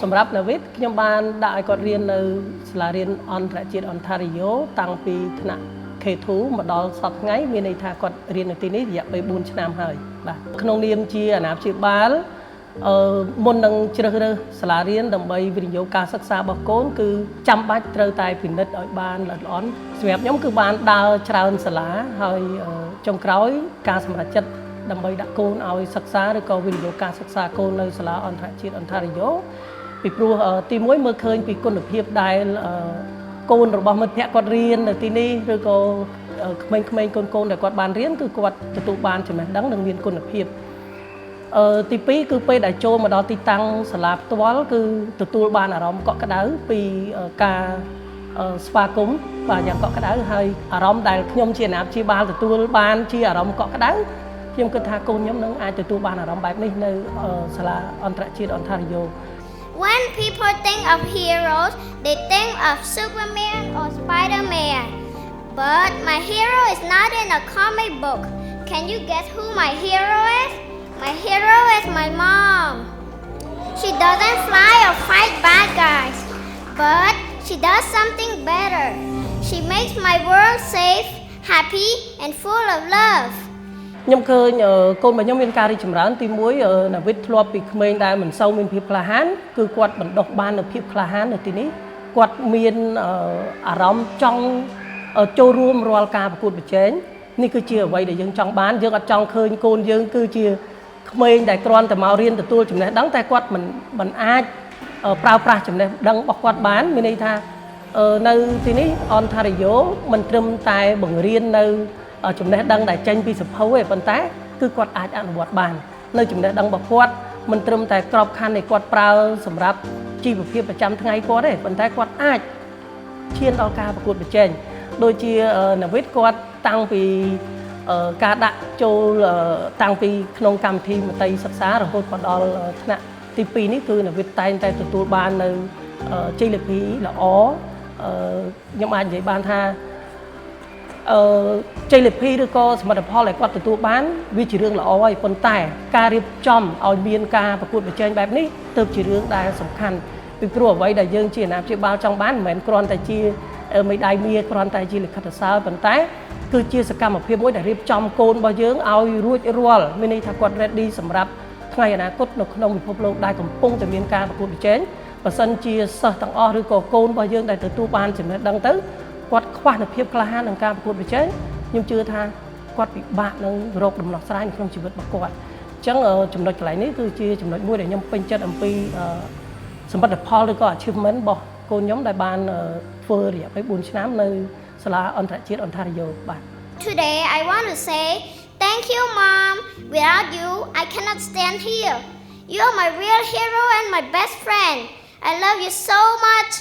សម្រាប់នៅវិទ្យខ្ញុំបានដាក់ឲ្យគាត់រៀននៅសាលារៀនអន្តរជាតិ Ontario តាំងពីថ្នាក់ K2 មកដល់សប្តាហ៍ថ្ងៃមានន័យថាគាត់រៀននៅទីនេះរយៈពេល4ឆ្នាំហើយបាទក្នុងនាមជាអាណាព្យាបាលមុននឹងជ្រើសរើសសាលារៀនដើម្បីវិនិយោគការសិក្សារបស់កូនគឺចាំបាច់ត្រូវតែពិនិត្យឲ្យបានល្អិតល្អន់សម្រាប់ខ្ញុំគឺបានដើរច្រើនសាលាហើយចុងក្រោយការសម្រេចចិត្តដើម្បីដាក់កូនឲ្យសិក្សាឬក៏វិនិយោគការសិក្សាកូននៅសាលាអន្តរជាតិ Ontario ពីព្រោះទីមួយមើលឃើញពីគុណភាពដែលកូនរបស់មិត្តភ័ក្តិគាត់រៀននៅទីនេះឬក៏ក្មេងៗកូនដែលគាត់បានរៀនគឺគាត់ទទួលបានចំណេះដឹងនិងមានគុណភាពទី2គឺពេលដែលចូលមកដល់ទីតាំងសាលាផ្ទាល់គឺទទួលបានអារម្មណ៍កក់ក្ដៅពីការស្វាគមន៍បាទយ៉ាងកក់ក្ដៅហើយអារម្មណ៍ដែលខ្ញុំជាអាណាព្យាបាលទទួលបានជាអារម្មណ៍កក់ក្ដៅខ្ញុំគិតថាកូនខ្ញុំនឹងអាចទទួលបានអារម្មណ៍បែបនេះនៅសាលាអន្តរជាតិ Ontario When people think of heroes, they think of Superman or Spider-Man. But my hero is not in a comic book. Can you guess who my hero is? My hero is my mom. She doesn't fly or fight bad guys, but she does something better. She makes my world safe, happy, and full of love. ខ្ញុំឃើញកូនរបស់ខ្ញុំមានការរីកចម្រើនទី1ណាវិទ្យធ្លាប់ពីក្មេងដែលមិនសូវមានភាពក្លាហានគឺគាត់បណ្ដុះបាននូវភាពក្លាហាននៅទីនេះគាត់មានអារម្មណ៍ចង់ចូលរួមរាល់ការប្រកួតប្រជែងនេះគឺជាអ្វីដែលយើងចង់បានយើងអត់ចង់ឃើញកូនយើងគឺជាក្មេងដែលគ្រាន់តែមករៀនទទួលចំណេះដឹងតែគាត់មិនអាចប្រើប្រាស់ចំណេះដឹងរបស់គាត់បានមានន័យថានៅទីនេះ Ontario មិនត្រឹមតែបង្រៀននៅចំណេះដឹងដែលចេញពីសភៅទេប៉ុន្តែគឺគាត់អាចអនុវត្តបាននៅចំណេះដឹងរបស់គាត់មិនត្រឹមតែក្របខ័ណ្ឌនៃគាត់ប្រើសម្រាប់ជីវភាពប្រចាំថ្ងៃគាត់ទេប៉ុន្តែគាត់អាចឈានដល់ការប្រកួតប្រជែងដូចជានវិទ្យគាត់តាំងពីការដាក់ចូលតាំងពីក្នុងកម្មវិធីមត្តេយ្យសិក្សារហូតមកដល់ថ្នាក់ទី2នេះគឺនវិទ្យតែងតែទទួលបាននៅជ័យលាភីល្អខ្ញុំអាចនិយាយបានថាជ័យលាភីឬក៏សមិទ្ធផលដែលគាត់ទទួលបានវាជារឿងល្អហើយប៉ុន្តែការរៀបចំឲ្យមានការប្រកួតប្រជែងបែបនេះទើបជារឿងដែលសំខាន់ពីព្រោះអ្វីដែលយើងជាអាណាព្យាបាលចង់បានមិនមែនគ្រាន់តែជាមេដាយមាសគ្រាន់តែជាលិខិតសរប៉ុន្តែគឺជាសកម្មភាពមួយដែលរៀបចំកូនរបស់យើងឲ្យរួចរាល់មានន័យថាគាត់ ready សម្រាប់ថ្ងៃអនាគតនៅក្នុងពិភពលោកដែលកំពុងតែមានការប្រកួតប្រជែងបើសិនជាសិស្សទាំងអស់ឬក៏កូនរបស់យើងដែលទទួលបានចំណេះដឹងទៅគាត់ខ្វះនូវភាពក្លាហានក្នុងការប្រកួតប្រជែងខ្ញុំជឿថាគាត់ពិបាកនឹងរកដំណោះស្រាយនៅក្នុងជីវិតរបស់គាត់អញ្ចឹងចំណុចកន្លែងនេះគឺជាចំណុចមួយដែលខ្ញុំពេញចិត្តអំពីសមិទ្ធផលឬក៏ achievement របស់កូនខ្ញុំដែលបានធ្វើរយៈពេល4ឆ្នាំនៅសាលាអន្តរជាតិ Ontario បាទ Today I want to say thank you mom. Without you I cannot stand here. You are my real hero and my best friend. I love you so much.